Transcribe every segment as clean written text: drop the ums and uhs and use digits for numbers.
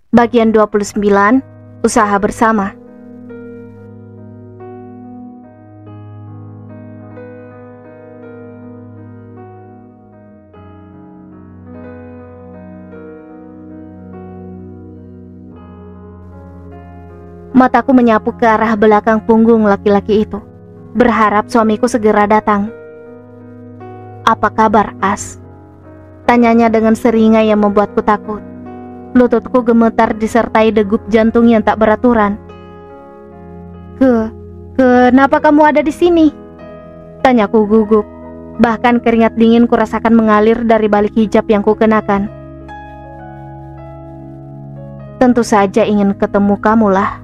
Bagian 29, Usaha Bersama. Mataku menyapu ke arah belakang punggung laki-laki itu, berharap suamiku segera datang. "Apa kabar, As?" tanyanya dengan seringai yang membuatku takut. Lututku gemetar disertai degup jantung yang tak beraturan. Kenapa kamu ada di sini?" tanyaku gugup. Bahkan keringat dingin kurasakan mengalir dari balik hijab yang kukenakan. "Tentu saja ingin ketemu kamu lah,"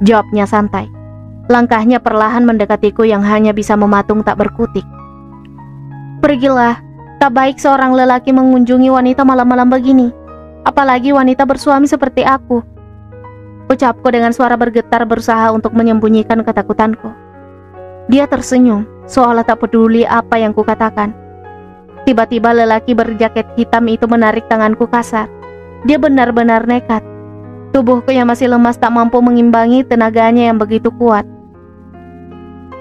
jawabnya santai. Langkahnya perlahan mendekatiku yang hanya bisa mematung tak berkutik. "Pergilah, tak baik seorang lelaki mengunjungi wanita malam-malam begini. Apalagi wanita bersuami seperti aku," ucapku dengan suara bergetar berusaha untuk menyembunyikan ketakutanku. Dia tersenyum, seolah tak peduli apa yang kukatakan. Tiba-tiba lelaki berjaket hitam itu menarik tanganku kasar. Dia benar-benar nekat. Tubuhku yang masih lemas tak mampu mengimbangi tenaganya yang begitu kuat.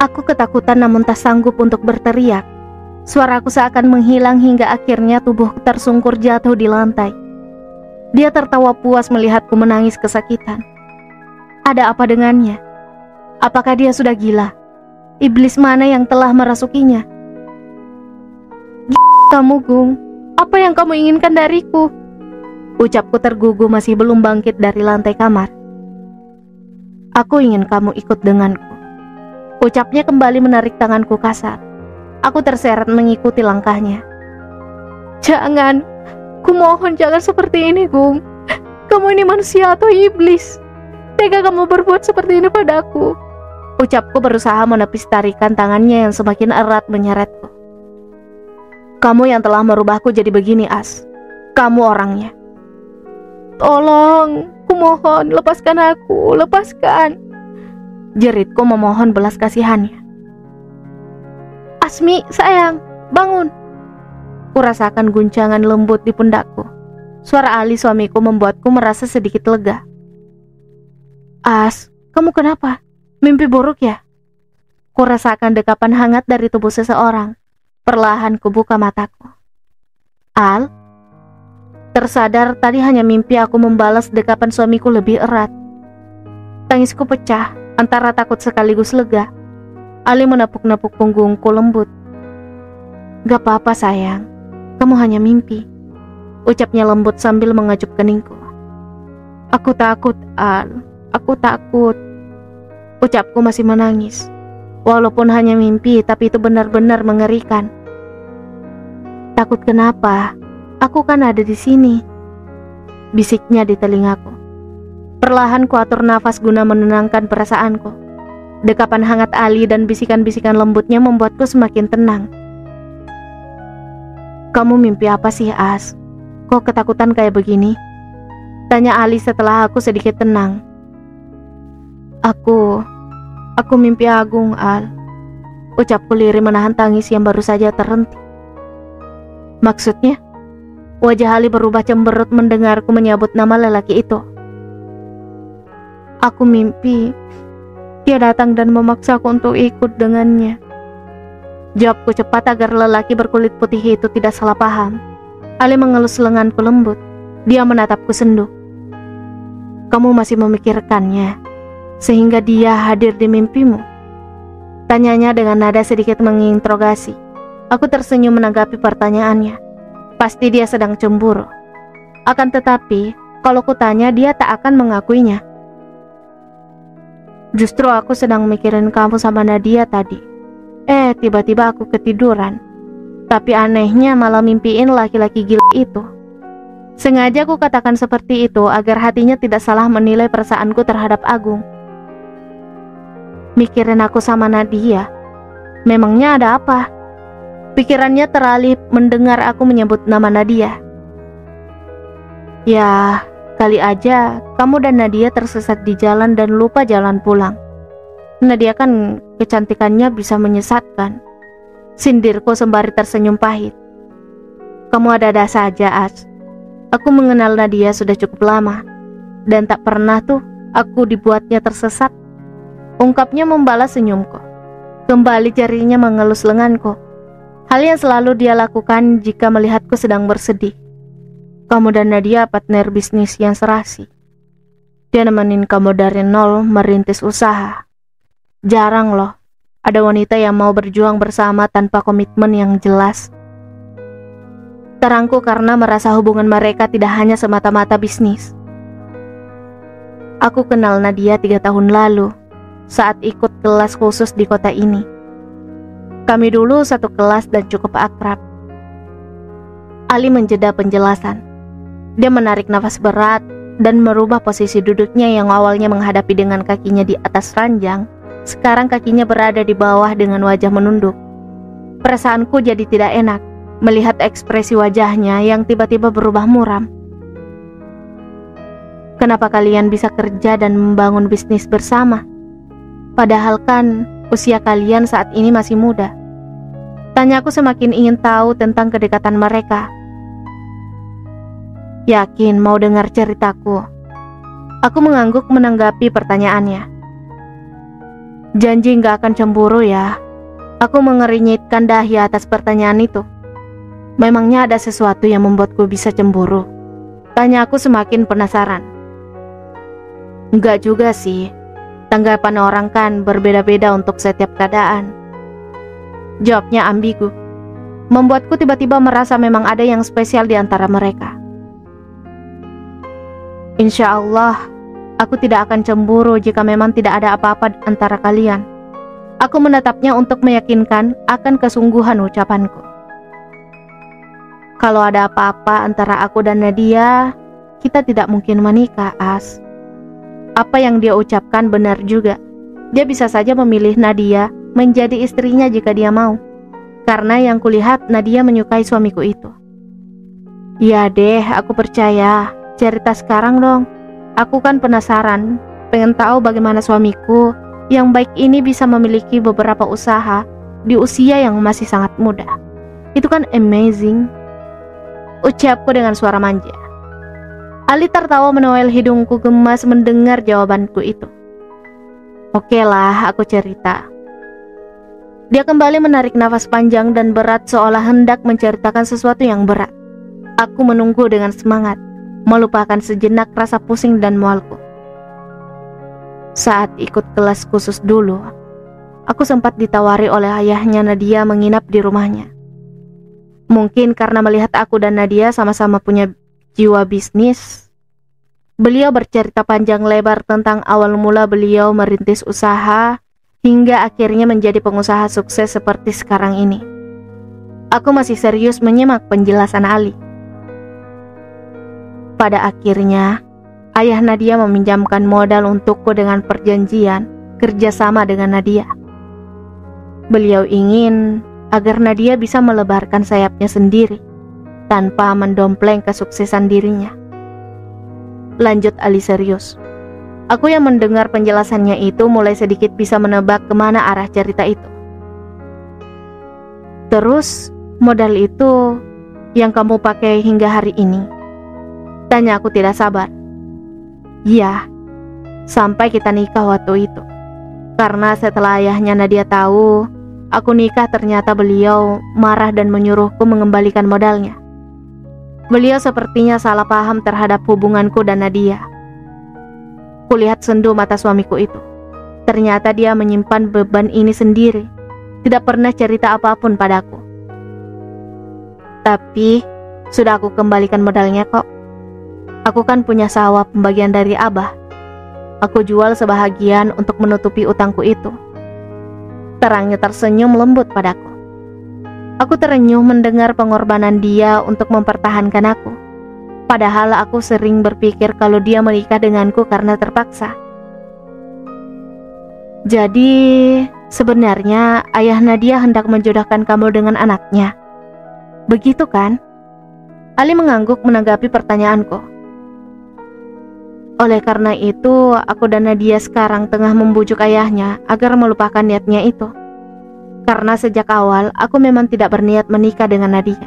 Aku ketakutan namun tak sanggup untuk berteriak. Suaraku seakan menghilang hingga akhirnya tubuhku tersungkur jatuh di lantai. Dia tertawa puas melihatku menangis kesakitan. Ada apa dengannya? Apakah dia sudah gila? Iblis mana yang telah merasukinya? "Kamu, Gung, apa yang kamu inginkan dariku?" ucapku tergugu masih belum bangkit dari lantai kamar. "Aku ingin kamu ikut denganku," ucapnya kembali menarik tanganku kasar. Aku terseret mengikuti langkahnya. "Jangan, kumohon jangan seperti ini, Gung. Kamu ini manusia atau iblis? Tega kamu berbuat seperti ini padaku?" ucapku berusaha menepis tarikan tangannya yang semakin erat menyeretku. "Kamu yang telah merubahku jadi begini, As. Kamu orangnya." "Tolong, kumohon, lepaskan aku, lepaskan," jeritku memohon belas kasihannya. "Asmi, sayang, bangun." Kurasakan guncangan lembut di pundakku. Suara Ali suamiku membuatku merasa sedikit lega. "As, kamu kenapa? Mimpi buruk ya?" Kurasakan dekapan hangat dari tubuh seseorang. Perlahan kubuka mataku. "Al?" Tersadar tadi hanya mimpi aku membalas dekapan suamiku lebih erat. Tangisku pecah antara takut sekaligus lega. Ali menepuk-nepuk punggungku lembut. "Gak apa-apa sayang, kamu hanya mimpi," ucapnya lembut sambil mengacup keningku. "Aku takut, Al, aku takut," ucapku masih menangis. Walaupun hanya mimpi, tapi itu benar-benar mengerikan. "Takut kenapa? Aku kan ada di sini," bisiknya di telingaku. Perlahan kuatur nafas guna menenangkan perasaanku. Dekapan hangat Ali dan bisikan-bisikan lembutnya membuatku semakin tenang. "Kamu mimpi apa sih, As? Kok ketakutan kayak begini?" tanya Ali setelah aku sedikit tenang. Aku mimpi agung, Al," ucapku lirih menahan tangis yang baru saja terhenti. "Maksudnya?" Wajah Ali berubah cemberut mendengarku menyebut nama lelaki itu. "Aku mimpi dia datang dan memaksaku untuk ikut dengannya," jawabku cepat agar lelaki berkulit putih itu tidak salah paham. Ali mengelus lenganku lembut. Dia menatapku sendu. "Kamu masih memikirkannya sehingga dia hadir di mimpimu?" tanyanya dengan nada sedikit menginterogasi. Aku tersenyum menanggapi pertanyaannya. Pasti dia sedang cemburu. Akan tetapi, kalau kutanya dia tak akan mengakuinya. "Justru aku sedang mikirin kamu sama Nadia tadi. Tiba-tiba aku ketiduran. Tapi anehnya malah mimpiin laki-laki gila itu." Sengaja aku katakan seperti itu agar hatinya tidak salah menilai perasaanku terhadap Agung. Mikirin aku sama Nadia? Memangnya ada apa? Pikirannya teralih mendengar aku menyebut nama Nadia. "Ya, kali aja kamu dan Nadia tersesat di jalan dan lupa jalan pulang. Nadia kan kecantikannya bisa menyesatkan," sindirku sembari tersenyum pahit. "Kamu ada-ada saja, As. Aku mengenal Nadia sudah cukup lama, dan tak pernah tuh aku dibuatnya tersesat. Ungkapnya membalas senyumku. Kembali jarinya mengelus lenganku. Hal yang selalu dia lakukan jika melihatku sedang bersedih. Kamu dan Nadia partner bisnis yang serasi. Dia nemenin kamu dari nol merintis usaha. Jarang loh ada wanita yang mau berjuang bersama tanpa komitmen yang jelas. Terangku karena merasa hubungan mereka tidak hanya semata-mata bisnis. Aku kenal Nadia 3 tahun lalu saat ikut kelas khusus di kota ini. Kami dulu satu kelas dan cukup akrab. Ali menjeda penjelasan. Dia menarik nafas berat dan merubah posisi duduknya yang awalnya menghadapi dengan kakinya di atas ranjang. Sekarang kakinya berada di bawah dengan wajah menunduk. Perasaanku jadi tidak enak melihat ekspresi wajahnya yang tiba-tiba berubah muram. Kenapa kalian bisa kerja dan membangun bisnis bersama? Padahal kan usia kalian saat ini masih muda. Tanyaku semakin ingin tahu tentang kedekatan mereka. Yakin mau dengar ceritaku? Aku mengangguk menanggapi pertanyaannya. Janji gak akan cemburu ya? Aku mengerinyitkan dahi atas pertanyaan itu. Memangnya ada sesuatu yang membuatku bisa cemburu? Tanya aku semakin penasaran. Enggak juga sih. Tanggapan orang kan berbeda-beda untuk setiap keadaan. Jawabnya ambigu. Membuatku tiba-tiba merasa memang ada yang spesial di antara mereka. Insya Allah, aku tidak akan cemburu jika memang tidak ada apa-apa antara kalian. Aku menatapnya untuk meyakinkan akan kesungguhan ucapanku. Kalau ada apa-apa antara aku dan Nadia, kita tidak mungkin menikah, As. Apa yang dia ucapkan benar juga. Dia bisa saja memilih Nadia menjadi istrinya jika dia mau. Karena yang kulihat Nadia menyukai suamiku itu. Ya deh, aku percaya. Cerita sekarang dong. Aku kan penasaran, pengen tahu bagaimana suamiku yang baik ini bisa memiliki beberapa usaha di usia yang masih sangat muda. Itu kan amazing. Ucapku dengan suara manja. Ali tertawa menoel hidungku gemas mendengar jawabanku itu. Oke lah, aku cerita. Dia kembali menarik nafas panjang dan berat seolah hendak menceritakan sesuatu yang berat. Aku menunggu dengan semangat, melupakan sejenak rasa pusing dan mualku. Saat ikut kelas khusus dulu, aku sempat ditawari oleh ayahnya Nadia menginap di rumahnya. Mungkin karena melihat aku dan Nadia sama-sama punya jiwa bisnis, beliau bercerita panjang lebar tentang awal mula beliau merintis usaha hingga akhirnya menjadi pengusaha sukses seperti sekarang ini. Aku masih serius menyimak penjelasan Ali. Pada akhirnya, ayah Nadia meminjamkan modal untukku dengan perjanjian kerjasama dengan Nadia. Beliau ingin agar Nadia bisa melebarkan sayapnya sendiri tanpa mendompleng kesuksesan dirinya. Lanjut Ali serius. Aku yang mendengar penjelasannya itu mulai sedikit bisa menebak kemana arah cerita itu. Terus, modal itu yang kamu pakai hingga hari ini? Tanya aku tidak sabar. Iya, sampai kita nikah waktu itu. Karena setelah ayahnya Nadia tahu aku nikah, ternyata beliau marah dan menyuruhku mengembalikan modalnya. Beliau sepertinya salah paham terhadap hubunganku dan Nadia. Kulihat sendu mata suamiku itu. Ternyata dia menyimpan beban ini sendiri. Tidak pernah cerita apapun padaku. Tapi sudah aku kembalikan modalnya kok. Aku kan punya sawah pembagian dari Abah. Aku jual sebahagian untuk menutupi utangku itu. Terangnya tersenyum lembut padaku. Aku terenyuh mendengar pengorbanan dia untuk mempertahankan aku. Padahal aku sering berpikir kalau dia menikah denganku karena terpaksa. Jadi sebenarnya ayah Nadia hendak menjodohkan kamu dengan anaknya. Begitu kan? Ali mengangguk menanggapi pertanyaanku. Oleh karena itu, aku dan Nadia sekarang tengah membujuk ayahnya agar melupakan niatnya itu. Karena sejak awal aku memang tidak berniat menikah dengan Nadia.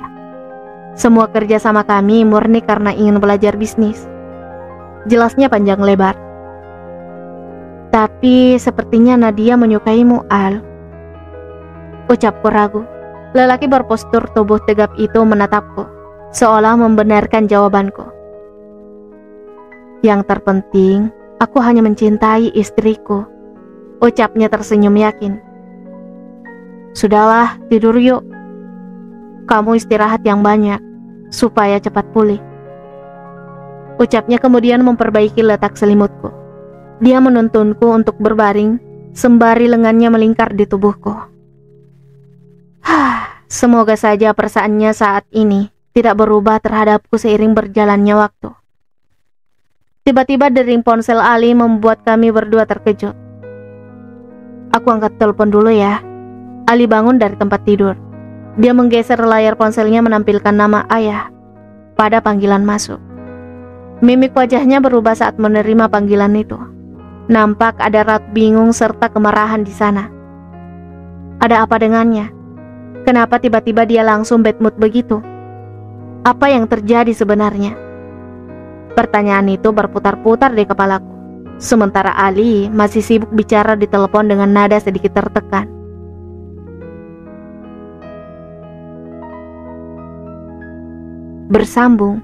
Semua kerja sama kami murni karena ingin belajar bisnis. Jelasnya panjang lebar. Tapi sepertinya Nadia menyukaimu, Al. Ucapku ragu. Lelaki berpostur tubuh tegap itu menatapku, seolah membenarkan jawabanku. Yang terpenting, aku hanya mencintai istriku, ucapnya tersenyum yakin. Sudahlah, tidur yuk. Kamu istirahat yang banyak, supaya cepat pulih. Ucapnya kemudian memperbaiki letak selimutku. Dia menuntunku untuk berbaring, sembari lengannya melingkar di tubuhku. Semoga saja perasaannya saat ini tidak berubah terhadapku seiring berjalannya waktu. Tiba-tiba dering ponsel Ali membuat kami berdua terkejut. Aku angkat telepon dulu ya. Ali bangun dari tempat tidur. Dia menggeser layar ponselnya menampilkan nama ayah pada panggilan masuk. Mimik wajahnya berubah saat menerima panggilan itu. Nampak ada raut bingung serta kemarahan di sana. Ada apa dengannya? Kenapa tiba-tiba dia langsung bad mood begitu? Apa yang terjadi sebenarnya? Pertanyaan itu berputar-putar di kepalaku. Sementara Ali masih sibuk bicara di telepon dengan nada sedikit tertekan. Bersambung.